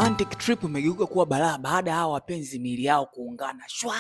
Romantic trip imegeuka kuwa balaa baada ya hawa wapenzi miili yao kuungana shwa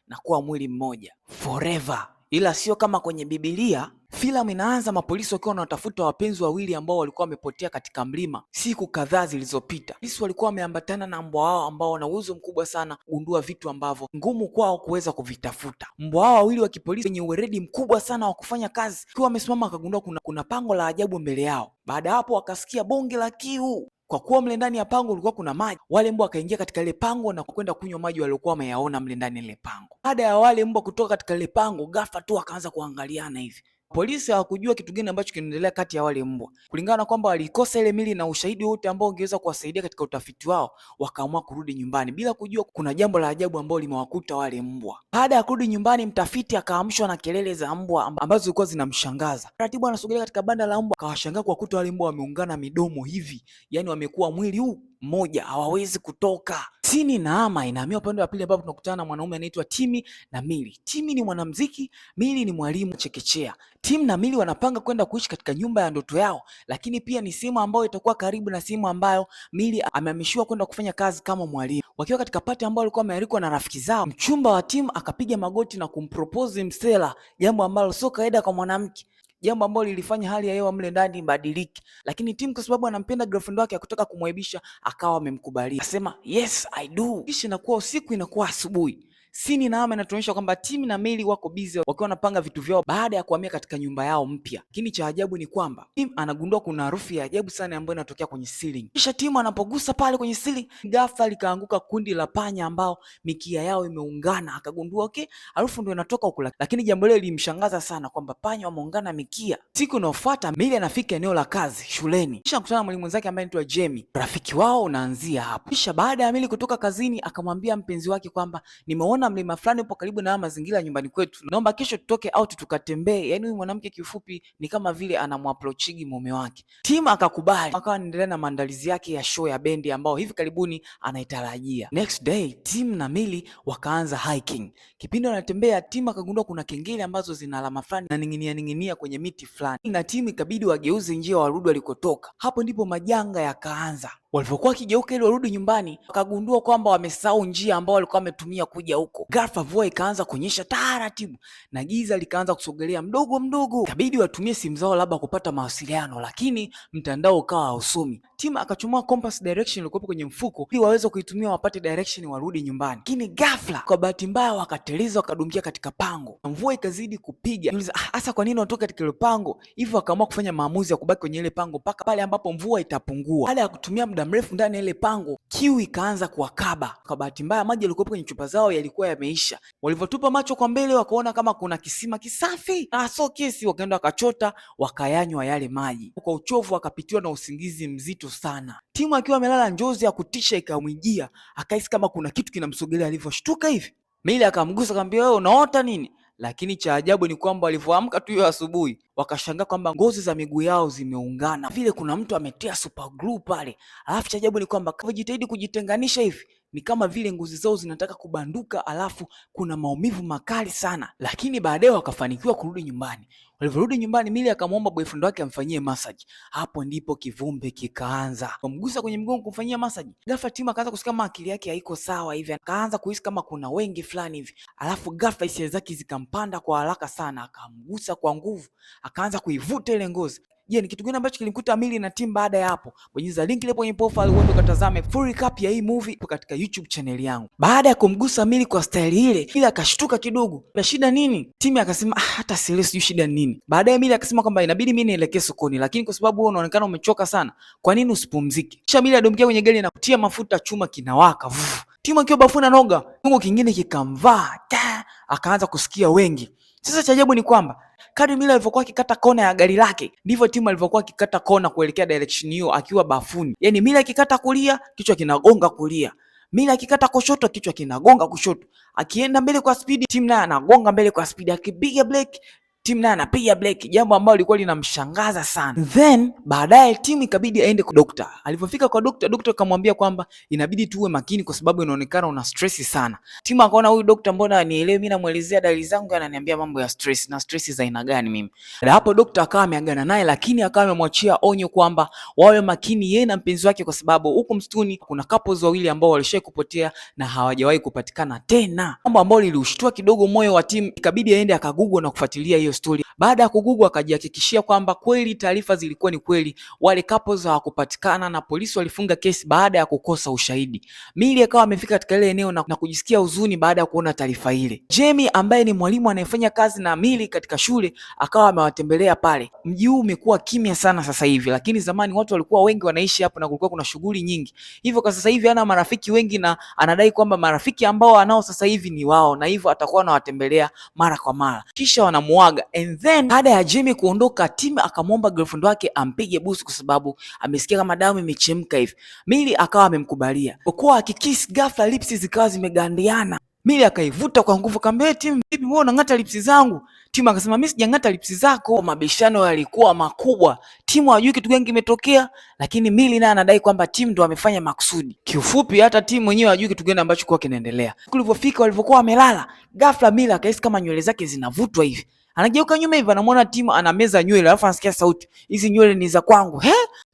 na kuwa mwili mmoja forever. Ila sio kama kwenye Biblia. Filamu inaanza mapolisi wakiwa wanatafuta wapenzi wawili ambao walikuwa wamepotea katika mlima siku kadhaa zilizopita. Polisi walikuwa wameambatana na mbwa wao ambao wana uwezo mkubwa sana kugundua vitu ambavyo ngumu kwao kuweza kuvitafuta. Mbwa wao wawili wa kipolisi wenye uweredi mkubwa sana wa kufanya kazi, akiwa wamesimama akagundua kuna pango la ajabu mbele yao. Baada ya hapo wakasikia bonge la kiu. Kwa kuwa mle ndani ya pango ulikuwa kuna maji, wale mbwa wakaingia katika ile pango na kwenda kunywa maji waliokuwa wameyaona mle ndani ile pango. Baada ya wale mbwa kutoka katika ile pango, ghafla tu wakaanza kuangaliana hivi. Polisi hawakujua kitu gani ambacho kinaendelea kati ya wale mbwa. Kulingana na kwamba walikosa ile mili na ushahidi wote ambao ungeweza kuwasaidia katika utafiti wao, wakaamua kurudi nyumbani bila kujua kuna jambo la ajabu ambalo limewakuta wale mbwa. Baada ya kurudi nyumbani, mtafiti akaamshwa na kelele za mbwa ambazo zilikuwa zinamshangaza. Taratibu anasogelea katika banda la mbwa, akawashangaa kuwakuta wale mbwa wameungana midomo hivi, yani wamekuwa mwili huu mmoja, hawawezi kutoka. Sini na ama inahamia upande wa pili ambapo tunakutana na mwanaume anaitwa Timi na Mili. Timi ni mwanamuziki, Mili ni mwalimu chekechea. Tim na Mili wanapanga kwenda kuishi katika nyumba ya ndoto yao, lakini pia ni sehemu ambayo itakuwa karibu na sehemu ambayo Mili amehamishiwa kwenda kufanya kazi kama mwalimu. Wakiwa katika pati ambayo alikuwa amealikwa na rafiki zao, mchumba wa Tim akapiga magoti na kumpropose Mstela, jambo ambalo sio kawaida kwa mwanamke, jambo ambalo lilifanya hali ya hewa mle ndani ibadilike. Lakini Tim kwa sababu anampenda girlfriend wake akutaka kumwaibisha, akawa amemkubalia, akasema yes I do. Kisha inakuwa usiku, inakuwa asubuhi. Sini na ama inatuonyesha kwamba Tim na Mili wako busy wakiwa wanapanga vitu vyao baada ya kuhamia katika nyumba yao mpya. Lakini cha ajabu ni kwamba Tim anagundua kuna harufu ya ajabu sana ambayo inatokea kwenye ceiling. Kisha Tim anapogusa pale kwenye ceiling, ghafla likaanguka kundi la panya ambao mikia yao imeungana. Akagundua okay, harufu ndio inatoka huko. Lakini jambo lile lilimshangaza sana kwamba panya wameungana mikia. Siku inayofuata Mili anafika eneo la kazi shuleni. Kisha anakutana na mwalimu mwenzake ambaye anaitwa Jamie. Rafiki wao unaanzia hapo. Kisha baada ya Mili kutoka kazini, akamwambia mpenzi wake kwamba nimeona mlima fulani upo karibu na mazingira ya nyumbani kwetu, naomba kesho tutoke out tukatembee. Yani huyu mwanamke kiufupi ni kama vile anamwaproachigi mume wake. Tim akakubali, akawa anaendelea na maandalizi yake ya show ya bendi ambao hivi karibuni anaitarajia. Next day Tim na Mili wakaanza hiking. Kipindi wanatembea, Tim akagundua kuna kengele ambazo zina alama fulani na ning'inia kwenye miti fulani, na Tim ikabidi wageuze njia warudi walikotoka. Hapo ndipo majanga yakaanza. Walivyokuwa wakigeuka ili warudi nyumbani, wakagundua kwamba wamesahau njia ambao walikuwa wametumia kuja huko. Ghafla mvua ikaanza kunyesha taratibu na giza likaanza kusogelea mdogo mdogo. Ikabidi watumie simu zao labda kupata mawasiliano, lakini mtandao ukawa hausomi. Tim akachomoa compass direction ilikuwa kwenye mfuko ili waweze kuitumia wapate direction warudi nyumbani. Lakini ghafla kwa bahati mbaya wakateleza, wakadumkia katika pango. Mvua ikazidi kupiga. Hasa kwa nini wanatoka katika ile pango? Hivyo wakaamua kufanya maamuzi ya kubaki kwenye ile pango mpaka pale ambapo mvua itapungua. Baada ya kutumia muda mrefu ndani ya ile pango, kiu ikaanza kuwakaba. Kwa bahati mbaya maji yalikuwa kwenye chupa zao yalikuwa yameisha. Walivyotupa macho kwa mbele, wakaona kama kuna kisima kisafi. So kesi wakaenda wakachota, wakayanywa yale maji. Kwa uchovu wakapitiwa na usingizi mzito sana. Timu akiwa amelala, njozi ya kutisha ikamwijia, akahisi kama kuna kitu kinamsogelea. Alivyoshtuka hivi, Mili akamgusa, akamwambia wewe unaota nini? Lakini cha ajabu ni kwamba walivyoamka tu hiyo asubuhi, wakashangaa kwamba ngozi za miguu yao zimeungana vile kuna mtu ametia super glue pale. Alafu cha ajabu ni kwamba kujitahidi kujitenganisha hivi, ni kama vile ngozi zao zinataka kubanduka, alafu kuna maumivu makali sana. Lakini baadaye wakafanikiwa kurudi nyumbani. Walivyorudi nyumbani, Mili akamwomba boyfriend wake amfanyie massage. Hapo ndipo kivumbi kikaanza. Kumgusa kwenye mgongo kumfanyia massage. Ghafla Tima akaanza kusikia kama akili yake haiko sawa hivi. Akaanza kuhisi kama kuna wengi fulani hivi. Alafu ghafla hisia zake zikampanda kwa haraka sana, akamgusa kwa nguvu, akaanza kuivuta ile ngozi. Je, ni kitu gani ambacho kilimkuta Mili na Tim baada ya hapo? Bonyeza link ile kwenye profile uende ukatazame full recap ya hii movie katika YouTube channel yangu. Baada ya kumgusa Mili kwa style ile, Mili akashtuka kidogo. Na shida nini? Tim akasema hata sielewi sijui shida nini. Baadaye Mili akasema kwamba inabidi mimi nielekee sokoni, lakini kwa sababu wewe unaonekana umechoka sana, kwa nini usipumzike? Kisha Mili adumkia kwenye gari na kutia mafuta, chuma kinawaka. Tim akiwa bafuna noga, kiungo kingine kikamvaa. Akaanza kusikia wengi. Sasa cha ajabu ni kwamba kadri Mili alivyokuwa akikata kona ya gari lake, ndivyo Tim alivyokuwa akikata kona kuelekea direction hiyo akiwa bafuni. Yaani Mili akikata kulia, kichwa kinagonga kulia. Mili akikata kushoto, kichwa kinagonga kushoto. Akienda mbele kwa speed, Tim naye anagonga mbele kwa speed. Akipiga brake, Tim naye anapiga breki, jambo ambalo lilikuwa linamshangaza sana. Then baadaye Tim ikabidi aende kwa dokta. Alipofika kwa dokta, dokta akamwambia kwamba inabidi tuwe makini kwa sababu inaonekana una stress sana. Tim akaona huyu dokta mbona anielewi, mimi namuelezea dalili zangu ananiambia mambo ya stress. Na stress za aina gani mimi? Na hapo dokta akawa ameagana naye, lakini akawa amemwachia onyo kwamba wawe makini yeye na mpenzi wake, kwa sababu huko msituni kuna couples wawili ambao walishawahi kupotea na hawajawahi kupatikana tena, mambo ambalo liliushtua kidogo moyo wa Tim. Ikabidi aende akagoogle na kufuatilia hiyo story. Baada ya kugoogle akajihakikishia kwamba kweli taarifa zilikuwa ni kweli, wale couples hawakupatikana na polisi walifunga kesi baada ya kukosa ushahidi. Mili akawa amefika katika ile eneo na kujisikia huzuni baada ya kuona taarifa ile. Jamie ambaye ni mwalimu anayefanya kazi na Mili katika shule akawa amewatembelea pale. Mji huu umekuwa kimya sana sasa hivi, lakini zamani watu walikuwa wengi wanaishi hapo na kulikuwa kuna shughuli nyingi. Hivyo kwa sasa hivi ana marafiki wengi na anadai kwamba marafiki ambao anao sasa hivi ni wao, na hivyo atakuwa anawatembelea mara kwa mara. Kisha wanamuaga, and then baada ya Jamie kuondoka, Tim akamwomba girlfriend wake ampige busu kwa sababu amesikia kama damu imechemka hivi. Mili akawa amemkubalia. Kwa akikiss, ghafla lips zikawa zimegandiana. Mili akaivuta kwa nguvu, akamwambia Tim, vipi wewe unang'ata lips zangu? Tim akasema mimi sijang'ata lips zako. Mabishano yalikuwa makubwa. Tim hajui kitu gani kimetokea, lakini Mili naye anadai kwamba Tim ndo amefanya makusudi. Kiufupi hata Tim mwenyewe hajui kitu gani ambacho kwa kinaendelea. Kulipofika walivyokuwa wamelala, ghafla Mili akahisi kama nywele zake zinavutwa hivi. Anageuka nyuma hivi, anamwona Tim anameza nywele, alafu anasikia sauti, hizi nywele ni za kwangu.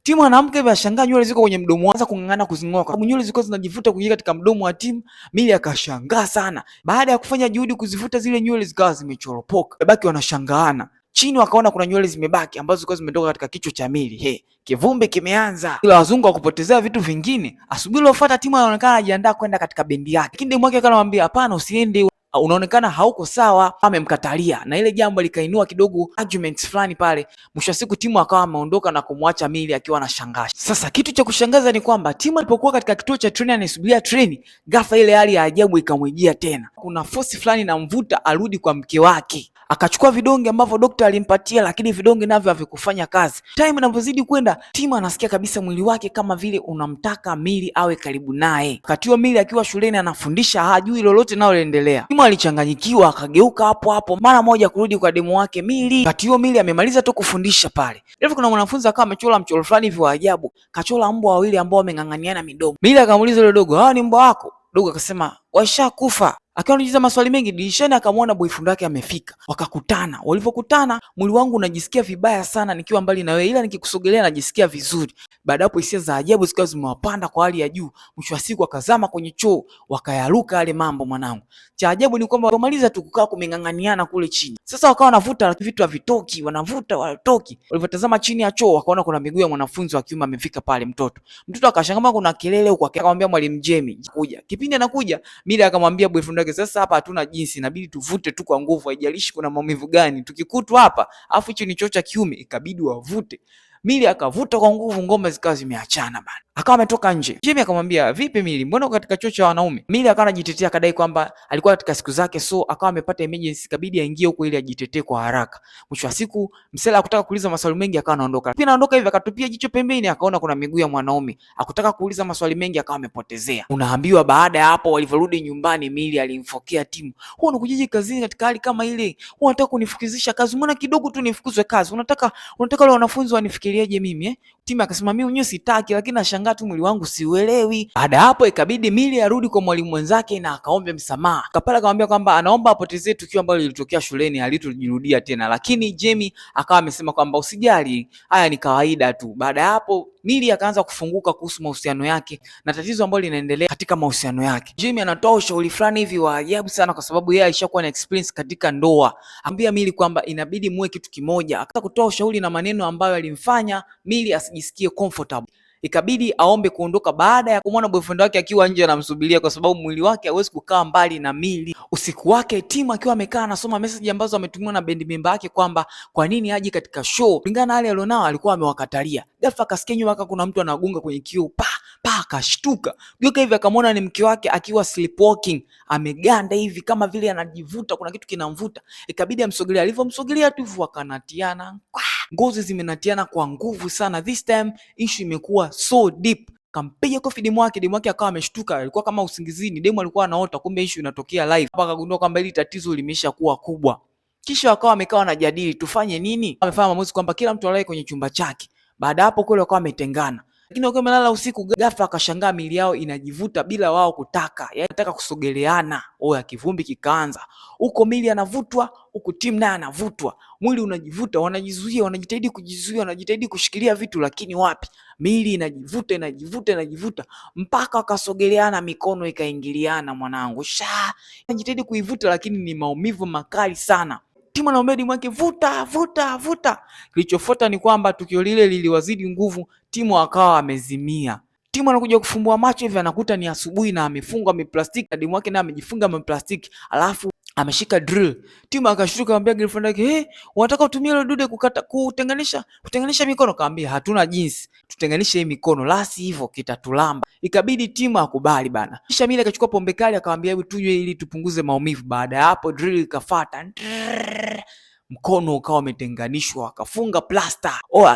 Tim anaamka hivi, ashangaa nywele ziko kwenye mdomo, anza kung'ang'ana kuzing'oa kwa sababu nywele zilikuwa zinajivuta kuingia katika mdomo wa Tim. Mili akashangaa sana. Baada ya kufanya juhudi kuzivuta zile nywele zikawa zimechoropoka. Babaki wanashangaana. Chini wakaona kuna nywele zimebaki ambazo zilikuwa zimetoka katika kichwa cha Mili. Kivumbi kimeanza. Ila wazungu wakupotezea vitu vingine. Asubuhi iliyofuata Tim anaonekana anajiandaa kwenda katika bendi yake. Lakini demu wake akamwambia, "Hapana, usiende. Unaonekana hauko sawa." Amemkatalia na ile jambo likainua kidogo arguments fulani pale. Mwisho wa siku Timu akawa ameondoka na kumwacha Mili akiwa anashangaa. Sasa kitu cha kushangaza ni kwamba Timu alipokuwa katika kituo cha treni anasubiria treni, ghafla ile hali ya ajabu ikamwijia tena. Kuna force fulani na mvuta arudi kwa mke wake. Akachukua vidonge ambavyo dokta alimpatia, lakini vidonge navyo havikufanya kazi. Time inavyozidi kwenda, Tim anasikia kabisa mwili wake kama vile unamtaka Mili awe karibu naye. Wakati huo Mili akiwa shuleni anafundisha, hajui lolote linaloendelea. Tim alichanganyikiwa, akageuka hapo hapo mara moja kurudi kwa demu wake Mili. Wakati huo Mili amemaliza tu kufundisha pale. Hivyo kuna mwanafunzi akawa amechora mchoro fulani hivi wa ajabu. Kachora mbwa wawili ambao wameng'ang'aniana midomo. Mili akamuuliza yule dogo, "Hawa ni mbwa wako?" Dogo akasema, "Washakufa." Akiwa anajiuliza maswali mengi, dirishani akamwona boyfriend wake amefika. Wakakutana. Walivyokutana, mwili wangu unajisikia vibaya sana nikiwa mbali na wewe, ila nikikusogelea najisikia vizuri. Baada hapo hisia za ajabu zikawa zimewapanda kwa hali ya juu. Mwisho wa siku akazama kwenye choo, wakayaruka yale mambo mwanangu. Cha ajabu ni kwamba wamaliza tu kukaa kumeng'ang'aniana kule chini. Sasa wakawa wanavuta vitu havitoki, wanavuta watoki. Walivyotazama chini ya choo wakaona kuna miguu ya mwanafunzi wa kiume amefika pale mtoto. Mtoto akashangaa kuna kelele huko, akamwambia mwalimu Jamie kuja. Kipindi anakuja, Mili akamwambia boyfriend wake, "Sasa hapa hatuna jinsi, inabidi tuvute tu kwa nguvu, haijalishi kuna maumivu gani. Tukikutwa hapa, afu hicho ni choo cha kiume, ikabidi wavute." Mili akavuta kwa nguvu, ngoma zikawa zimeachana bana. Akawa ametoka nje. Jamie akamwambia, "Vipi Mili, mbona uko katika choo cha wanaume?" Mili akawa anajitetea, akadai kwamba alikuwa katika siku zake, so akawa amepata emergency, ikabidi aingie huko ili ajitetee kwa haraka. Mwisho wa siku msela hakutaka kuuliza maswali mengi, akawa anaondoka. Pia anaondoka hivi akatupia jicho pembeni, akaona kuna miguu ya mwanaume. Hakutaka kuuliza maswali mengi, akawa amepotezea. Unaambiwa baada ya hapo walivyorudi nyumbani, Mili alimfokea Timu, "Wewe unakujaje kazini katika hali kama ile? Wewe unataka kunifukizisha kazi? Mbona kidogo tu nifukuzwe kazi? Unataka wale wanafunzi wanifikiriaje mimi?" Timu akasema, "Mimi mwenyewe sitaki, lakini nashangaa tu mwili wangu siuelewi." Baada ya hapo ikabidi Mili arudi kwa mwalimu mwenzake na akaombe msamaha. Kapala akamwambia kwamba anaomba apotezee tukio ambalo lilitokea shuleni halitojirudia tena, lakini Jamie akawa amesema kwamba usijali, haya ni kawaida tu. Baada ya hapo Mili akaanza kufunguka kuhusu mahusiano yake na tatizo ambalo linaendelea katika mahusiano yake. Jamie anatoa ushauri fulani hivi wa ajabu sana kwa sababu yeye alishakuwa na experience katika ndoa. Ambia Mili kwamba inabidi muwe kitu kimoja. Akaanza kutoa ushauri na maneno ambayo alimfanya Mili asijisikie comfortable. Ikabidi aombe kuondoka baada ya kumwona boyfriend wake akiwa nje anamsubiria kwa sababu mwili wake hauwezi kukaa mbali na Mili. Usiku wake Tim akiwa amekaa anasoma message ambazo ametumiwa na bendi member yake kwamba kwa nini aje katika show. Kulingana na hali alionao alikuwa amewakatalia. Ghafla akasikia nyuma kuna mtu anagonga kwenye kioo. Akashtuka. Geuka hivi akamwona ni mke wake akiwa sleepwalking. Ameganda hivi kama vile anajivuta, kuna kitu kinamvuta. Ikabidi amsogelea. Alivyomsogelea tu wakanatiana. Ngozi zimenatiana kwa nguvu sana. This time issue imekuwa so deep. Kampiga kofi demu wake akawa ameshtuka, alikuwa kama usingizini. Demu alikuwa anaota, kumbe issue inatokea live. Hapa akagundua kwamba hili tatizo limesha kuwa kubwa. Kisha wakawa wamekaa wanajadili tufanye nini. Wamefanya maamuzi kwamba kila mtu alale kwenye chumba chake. Baada hapo kule wakawa wametengana. Lakini wakiwa wamelala usiku, ghafla akashangaa miili yao inajivuta bila wao kutaka. Yaani nataka kusogeleana. Oya, kivumbi kikaanza. Huko miili anavutwa, huko timu naye anavutwa. Mwili unajivuta, wanajizuia, wanajitahidi kujizuia, wanajitahidi kushikilia vitu, lakini wapi? Miili inajivuta mpaka wakasogeleana, mikono ikaingiliana mwanangu. Wanajitahidi kuivuta lakini ni maumivu makali sana. Timu anaomba timu yake vuta. Kilichofuata ni kwamba tukio lile liliwazidi nguvu, timu akawa amezimia. Timu anakuja kufumbua macho hivi anakuta ni asubuhi na amefungwa miplastiki, na demu wake naye amejifunga miplastiki, alafu ameshika drill. Timu akashtuka, akamwambia girlfriend yake, unataka utumie ile dude kutenganisha mikono? Akamwambia hatuna jinsi, tutenganishe hii mikono, la sivyo kitatulamba. Ikabidi timu akubali bana. Kisha Mila akachukua pombe kali akamwambia, hebu tunywe ili tupunguze maumivu. Baada ya hapo drill ikafuata, mkono ukawa umetenganishwa, akafunga plasta.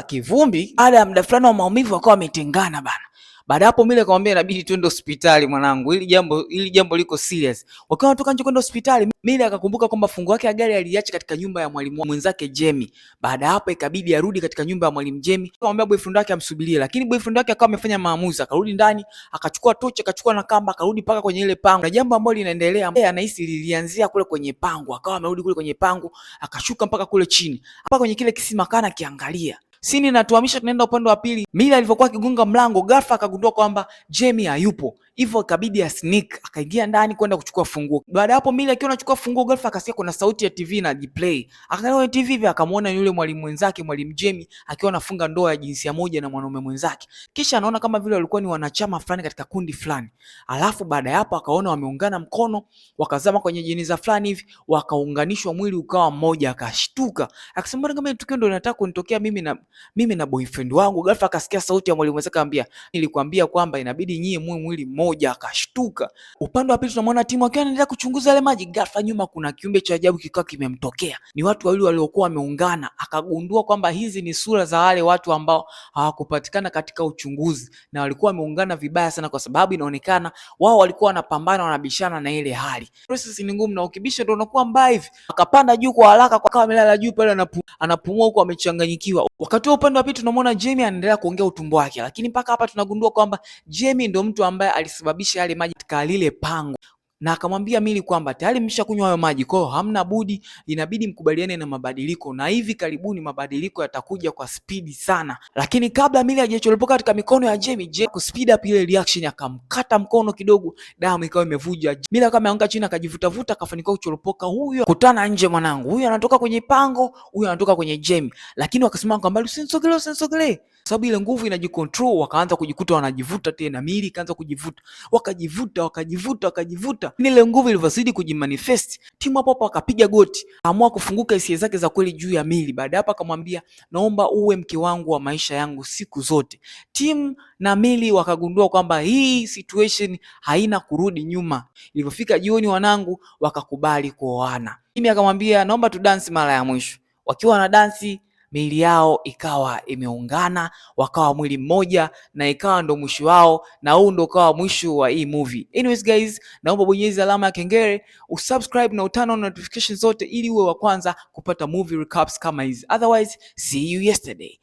Kivumbi baada ya muda fulani wa maumivu akawa ametengana bana. Baada hapo Mila akamwambia inabidi twende hospitali mwanangu, hili jambo liko serious. Wakawa wanatoka nje kwenda hospitali, Mila akakumbuka kwamba funguo yake ya gari aliacha katika nyumba ya mwalimu mwenzake Jamie. Baada hapo ikabidi arudi katika nyumba ya mwalimu Jamie. Akamwambia boyfriend wake amsubirie, lakini boyfriend wake akawa amefanya maamuzi, akarudi ndani, akachukua tochi, akachukua na kamba, akarudi paka kwenye ile pango. Na jambo ambalo linaendelea, yeye anahisi lilianzia kule kwenye pango, akawa amerudi kule kwenye pango, akashuka mpaka kule chini. Hapa kwenye kile kisima kana kiangalia. Sini natuhamisha tunaenda upande wa pili. Mila alivyokuwa akigonga mlango, ghafla akagundua kwamba Jamie hayupo. Hivyo ikabidi ya sneak akaingia ndani kwenda kuchukua funguo. Baada hapo Mila akiwa anachukua funguo, ghafla akasikia kuna sauti ya TV na display. Akaangalia TV hivi akamwona yule mwalimu mwenzake, mwalimu Jamie akiwa anafunga ndoa ya jinsia moja na mwanaume mwenzake. Kisha anaona kama vile walikuwa ni wanachama fulani katika kundi fulani. Alafu baada ya hapo akaona wameungana mkono, wakazama kwenye jeneza fulani hivi, wakaunganishwa mwili ukawa mmoja. Akashtuka. Akasema kama tukio ndio linataka kunitokea mimi na boyfriend wangu. Ghafla akasikia sauti ya mwalimu mwenzake akamwambia, nilikwambia kwamba inabidi nyie muwe mwili mmoja. Akashtuka. Upande wa pili tunamwona timu akiwa anaendelea kuchunguza yale maji. Ghafla nyuma kuna kiumbe cha ajabu kikawa kimemtokea. Ni watu wawili waliokuwa wameungana. Akagundua kwamba hizi ni sura za wale watu ambao hawakupatikana katika uchunguzi na walikuwa wameungana vibaya sana, kwa sababu inaonekana wao walikuwa wanapambana, wanabishana na ile hali. Process ni ngumu na ukibisha ndio unakuwa mbaya hivi. Akapanda juu kwa haraka, kwa kama amelala juu pale anapumua huko amechanganyikiwa. Wakati wa upande wa pili tunamwona Jamie anaendelea kuongea utumbo wake, lakini mpaka hapa tunagundua kwamba Jamie ndio mtu ambaye alisababisha yale maji katika lile pango, na akamwambia Mili kwamba tayari mmeshakunywa hayo maji, kwa hiyo hamna budi, inabidi mkubaliane na mabadiliko, na hivi karibuni mabadiliko yatakuja kwa spidi sana. Lakini kabla Mili hajachoropoka katika mikono ya Jamie ku speed up ile reaction, akamkata mkono kidogo, damu ikawa imevuja. Mili akawa ameanguka chini, akajivutavuta, akafanikiwa kuchoropoka. Huyo kutana nje mwanangu, huyo anatoka kwenye pango, huyo anatoka kwenye Jamie, lakini wakasema kwamba usinisogelee sababu ile nguvu inajicontrol. Wakaanza kujikuta wanajivuta tena, Mili kaanza kujivuta, wakajivuta. Ile nguvu ilivyozidi kujimanifest, timu hapo wakapiga goti, amua kufunguka hisia zake za kweli juu ya Mili. Baada hapo akamwambia, naomba uwe mke wangu wa maisha yangu siku zote. Timu na Mili wakagundua kwamba hii situation haina kurudi nyuma. Ilivyofika jioni, wanangu wakakubali kuoana. Mimi akamwambia, naomba tu dance mara ya mwisho. Wakiwa na dansi, miili yao ikawa imeungana, wakawa mwili mmoja, na ikawa ndo mwisho wao, na huu ndo ukawa mwisho wa hii movie. Anyways guys, naomba bonyeza alama ya kengele, usubscribe na utano on notifications zote ili uwe wa kwanza kupata movie recaps kama hizi. Otherwise, see you yesterday.